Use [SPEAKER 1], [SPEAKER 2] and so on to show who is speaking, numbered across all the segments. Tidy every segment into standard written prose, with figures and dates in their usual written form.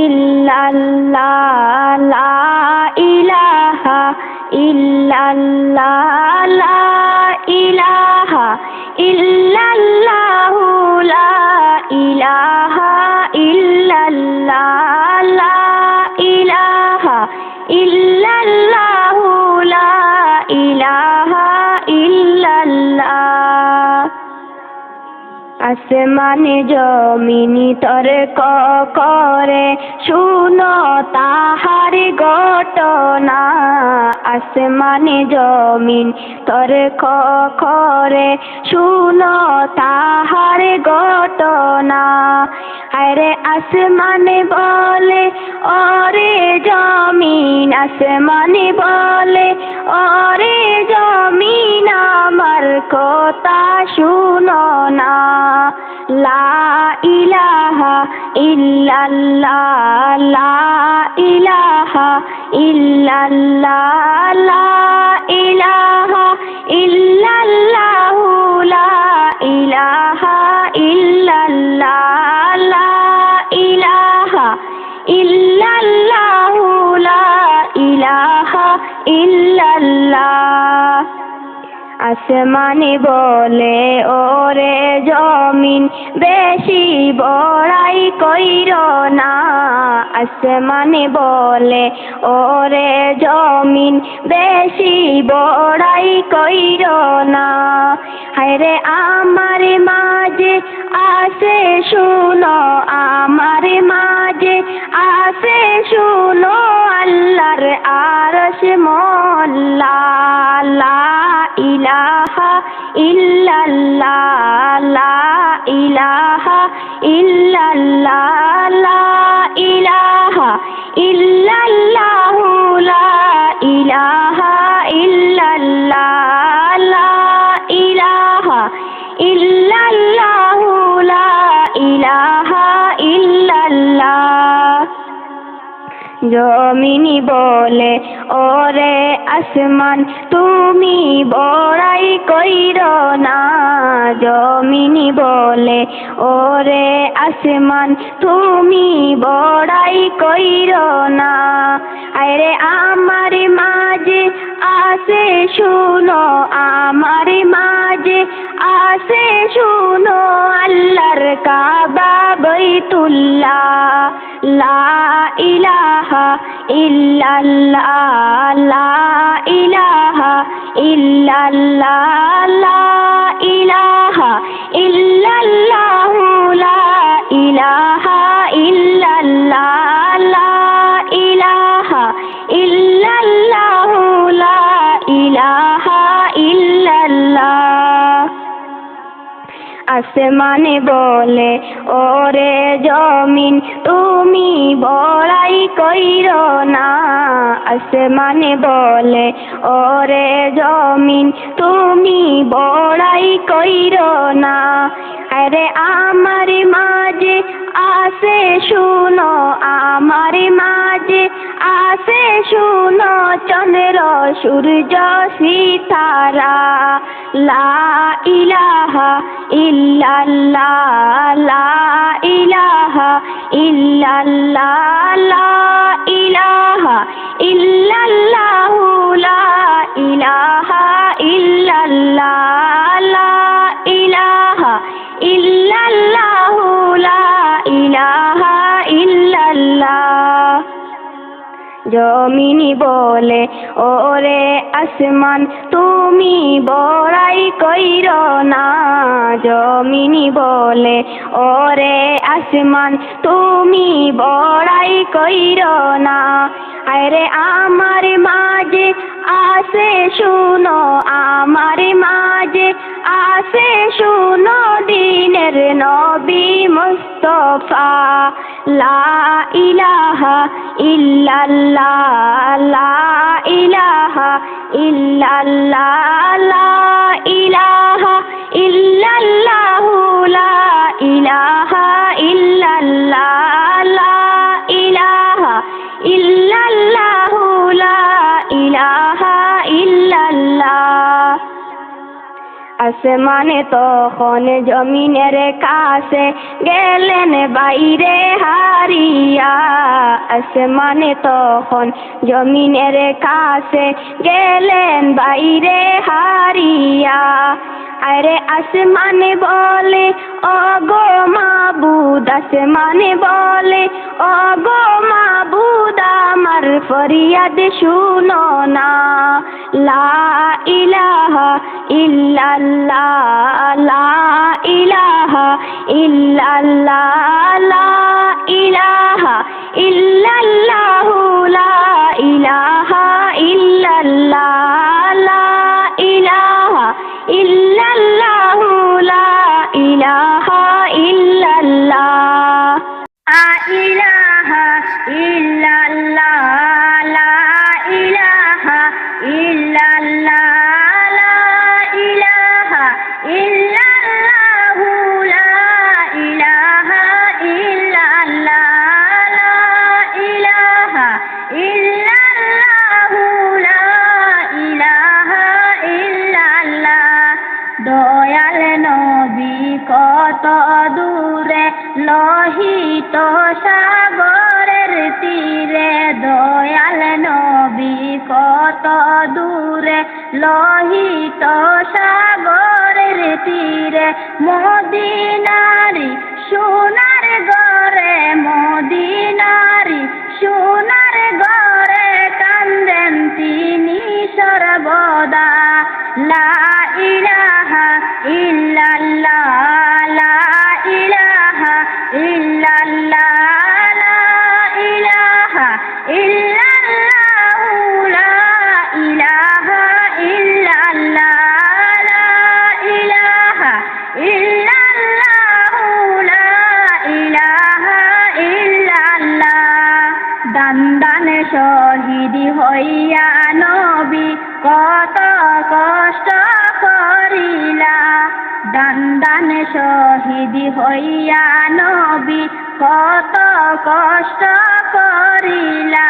[SPEAKER 1] ইল্লাল্লাহ লা ইলাহা ইল্লাল্লাহ লা ইলাহা ইল্লাল্লাহু লা ইলাহা ইল্লাল্লাহ লা ইলাহা ইল্লাল্লাহু লা ইলাহা ইল্লাল্লাহ। আসমানে জমিনি তর্ক করে শুনো তাহার ঘটনা, আসমানে জমিন তর্ক করে শুনো তাহার ঘটনা। আরে আসমানে বলে ওরে জমিন, আসমানে বলে ওরে জমিন আমার কথা শুনো না। লা ইলাহা ইল্লাল্লাহ লা ইলাহা ইল্লাল্লাহ লা ইলাহা ইল্লাল্লাহু লা ইলাহা ইল্লাল্লাহ লা ইলাহা ইল্লাল্লাহু লা ইলাহা ইল্লাল্লাহ। আসমানে বলে ওরে জমিন বেশি বড়াই কইরো না, আসমানে বলে ওরে জমিন বেশি বড়াই কইরো না। হায়রে আমার মাঝে আসে শুনো, আমার মাঝে আসে শুনো আল্লাহর আরশ মোল্লা। লা ইলাহা ইল্লাল্লাহ লা ইলাহা ইল্লাল্লাহ লা ইলাহা ইল্লাল্লাহু লা ইলাহা ইল্লাল্লাহ লা ইলাহা ইল্লাল্লাহু লা ইলাহা ইল্লাল্লাহ। জমিনি বলে ওরে আসমান তুমি বড়াই কইরো না, জমিনি বলে ওরে আসমান তুমি বড়াই কইরো না। আরে আমার মাঝে আসে শুনো, আমার মাঝে আসে শুনো আল্লাহর কাবা বাইতুল্লাহ। লা ইলাহা ইল্লাল্লাহ লা ইলাহা ইল্লাল্লাহ লা ইলাহা ইল্লাল্লাহু লা ইলাহা ইল্লাল্লাহ লা ইলাহা ইল্লাল্লাহু লা ইলাহা ইল্লাল্লাহ। আসমানে বলে ওরে জমিন তুমি বড়াই কইরো না, আসমানে বলে ওরে জমিন তুমি বড়াই কইরো না। আরে আমার মাঝে আসে শুনো, আমার মাঝে আসে শুনো চন্দ্র সূর্য সিতারা। লা ইলাহা ইল্লাল্লাহ লা ইলাহা ইল্লাল্লাহ লা ইলাহা ইল্লাল্লাহু লা ইলাহা ইল্লাল্লাহ লা ইলাহা ইল্লাল্লাহু লা ইলাহা ইল্লাল্লাহ। জমিনি বলে ওরে আসমান তুমি বড়াই কইরো না, জমিনি বলে ওরে আসমান তুমি বড়াই কইরো না। আরে আমার মাঝে আসে শুনো, আমার মাঝে আসে শুনো দিনের নবী মুস্তাফা। লা ইলাহা ইল্লাল্লাহ লা ইলাহা ইল্লাল্লাহ লা ইলাহা ইল্লাল্লাহু লা ইলাহা ইল্লাল্লাহ লা ইলাহা ইল্লাল্লাহু লা ইলাহা ইল্লাল্লাহ। আসমানে তখন জমিনের কাছে গেলেন বাইরে হারিয়া। আসমানে তখন জমিনের কাছে গেলেন বাইরে হারিয়া। আরে আসমানে বলে ও গো মাবুদ, আসমানে বলে ও গো মাবুদ আমার ফরিয়াদ শুনো না। লা ইলাহা ইল্লাল্লাহ, লা ইলাহা ইল্লাল্লাহ, লা ইলাহা ইল্লাল্লাহ, লা ইলাহা ইল্লাল্লাহ, লা ইলাহা ইল্লাল্লাহ, লা ইলাহা ইল্লাল্লাহ। লা ইলাহা ইল্লাল্লাহ, লা ইলাহা ইল্লাল্লাহ, লা ইলাহা ইল্লাল্লাহ, লা ইলাহা ইল্লাল্লাহ, লা ইলাহা ইল্লাল্লাহ, লা ইলাহা ইল্লাল্লাহ। দয়াল নবী কত দূরে লোহিত সাগরের তীরে, দয়াল নবী কত দূরে লোহিত সাগরের তীরে, মদিনারি সোনার ঘরে, মদিনারি সোনার ঘরে কান্দেন তিনি সর্বদা। লা ইলাহা ইল্লাল্লাহ, লা ইলাহা ইল্লাল্লাহ, লা ইলাহা ইল্লাল্লাহ, লা ইলাহা ইল্লাল্লাহ, লা ইলাহা ইল্লাল্লাহ, লা ইলাহা ইল্লাল্লাহ। দান দান শহীদ হইয়া নবী কত কষ্ট করিলা, দান দান শহীদ হইয়া নবী কত কষ্ট করিলা।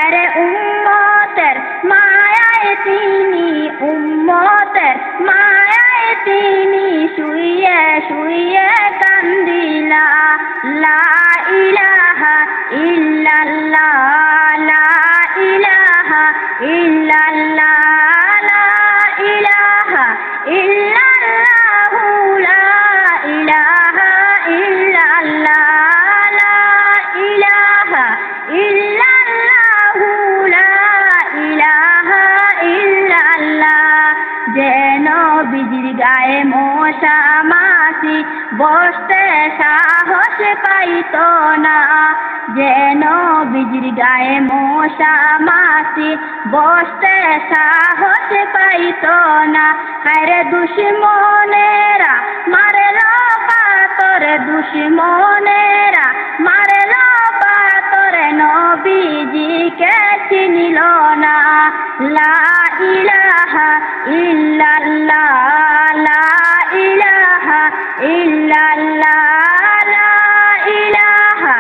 [SPEAKER 1] আরে উম্মতের মায়ায় তিনি, উম্মতের মায়ায় তিনি শুইয়ে শুইয়ে কান্দিলা। লা ইলাহা ইল্লাল্লাহ, লা ইলাহা ইল্লাল্লাহ, লা ইলাহা ইল্লাল্লাহ, লা ইলাহা ইল্লাল্লাহ, লা ইলাহা ইল্লাল্লাহ, লা ইলাহা ইল্লাল্লাহ। যেন বিজির গায়ে মশা মাছি বসতে সাহস পাইত না, যেন বিজির গায়ে মশা মাছি বসতে সাহস পাইত না। আরে দুশ্মনেরা মারল পাথর, দুশ্মনেরা মারল পাথর, নবীজিকে চিনিল না। লা ইলাহা ইল্লাল্লাহ, লা ইলাহা ইল্লাল্লাহ, লা ইলাহা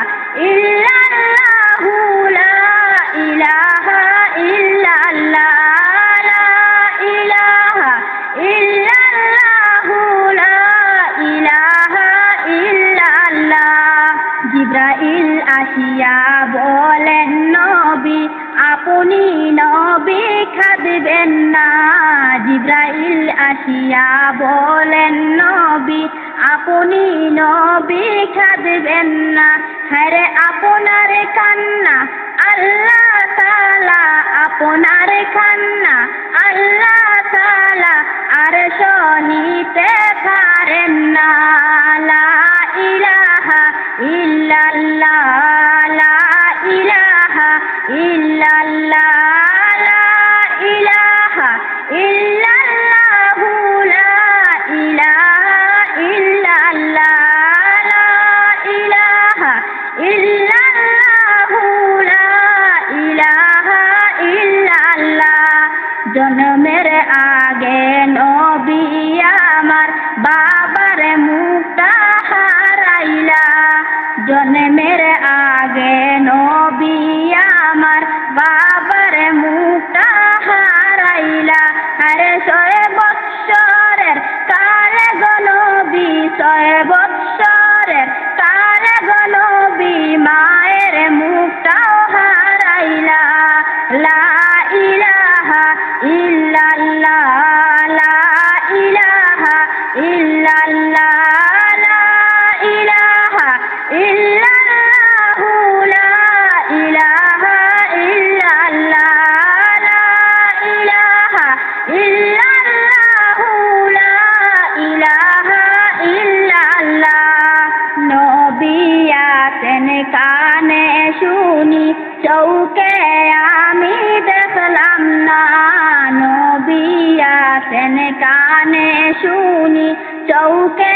[SPEAKER 1] ইল্লাল্লাহ, লা ইলাহা ইল্লাল্লাহ, লা ইলাহা ইল্লাল্লাহ, লা ইলাহা ইল্লাল্লাহ। জিবরাইল আসিয়া বলেন নবী আপনি নবী খাদবেন না, জিবরাইল আসিয়া বলেন নবী আপনি নবী খাদবেন না। হরে আপনার কান্না আল্লাহ তাআলা, আপনার কান্না আল্লাহ তাআলা আর সহিতে পারেন না। লা ইলাহা ইল্লাল্লাহ, লা ইলাহা ইল্লাল্লাহ, লা ইলাহা ইল্লাল্লাহ, লা ইলাহা ইল্লাল্লাহ, লা ইলাহা ইল্লাল্লাহ, লা ইলাহা ইল্লাল্লাহ। জন্মের আগে নবী আমার বাবার মুক্তা হারাইলা, জন্মের আগে নবী আমার বাবার মুক্তা হারাইলা। আরে 100 বৎসরের ইল্লাল্লাহু লা ইলাহা ইল্লাল্লাহ লা ইলাহা ইল্লাল্লাহু লা ইলাহা ইল্লাল্লাহ নবী আছেন কানে শুনি চৌকে আমি দেখলাম না নবী আছেন কানে শুনি চৌকে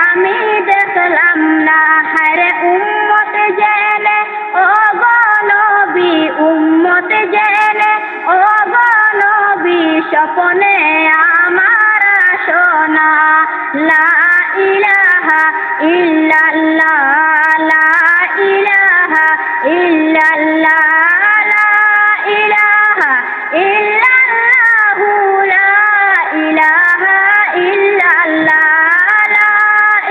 [SPEAKER 1] আমি দেখলাম না হরে উম্মত জেনে ও গো নবী উম্মত জেনে ও গো নবী স্বপ্নে আমার সোনা লা ইলাহা ইল্লাল্লাহ লা ইলাহা ইল্লাল্লাহ লা ইলাহা ইল্লাল্লাহু লা ইলাহা ইল্লাল্লাহ লা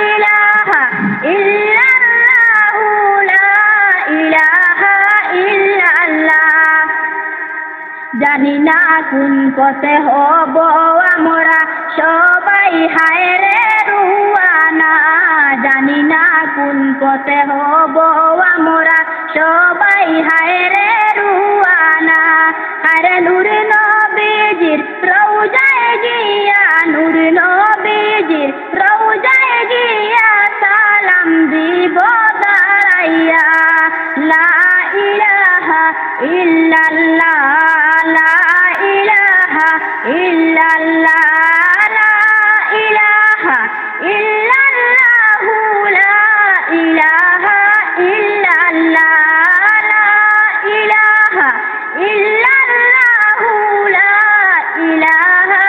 [SPEAKER 1] ইলাহা ইল্লাল্লাহু লা ইলাহা ইল্লাল্লাহ জানি না কোন পথে হব আমরা সবাই হায় রে রুয়ানা জানি না কোন পথে হব আমরা সবাই হায় রে রুয়ানা আরে নূর নবীজির রওজায় গিয়া নূর নবীজির রওজায় গিয়া সালাম দিব দাঁড়াইয়া লা ইলাহা ইল্লাল্লাহ লা ইলাহা ইল্লাল্লাহ লা ইলাহা ইল্লাল্লাহু লা ইলাহা ইল্লাল্লাহ লা ইলাহা ইল্লাল্লাহু লা ইলাহা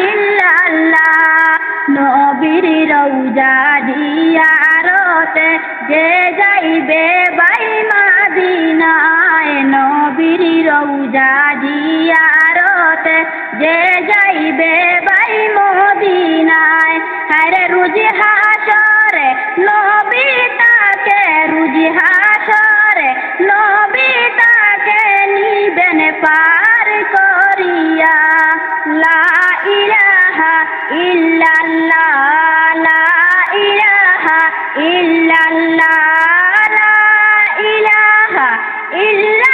[SPEAKER 1] ইল্লাল্লাহ নবীর রওজা জিয়ারতে যে যাইবে বাই মদিনায় নবীর রওজা জিয়ারতে যে যাইবে বাই মদিনায় হরে রোজ হাসরে নবী তাকে রোজ হাসরে নবী তাকে নিবেন পার করিয়া লা ইলাহা ইল্লাল্লাহ লা ইলাহা ইল্লাল্লাহ লা ইলাহা ইল্লাল্লাহ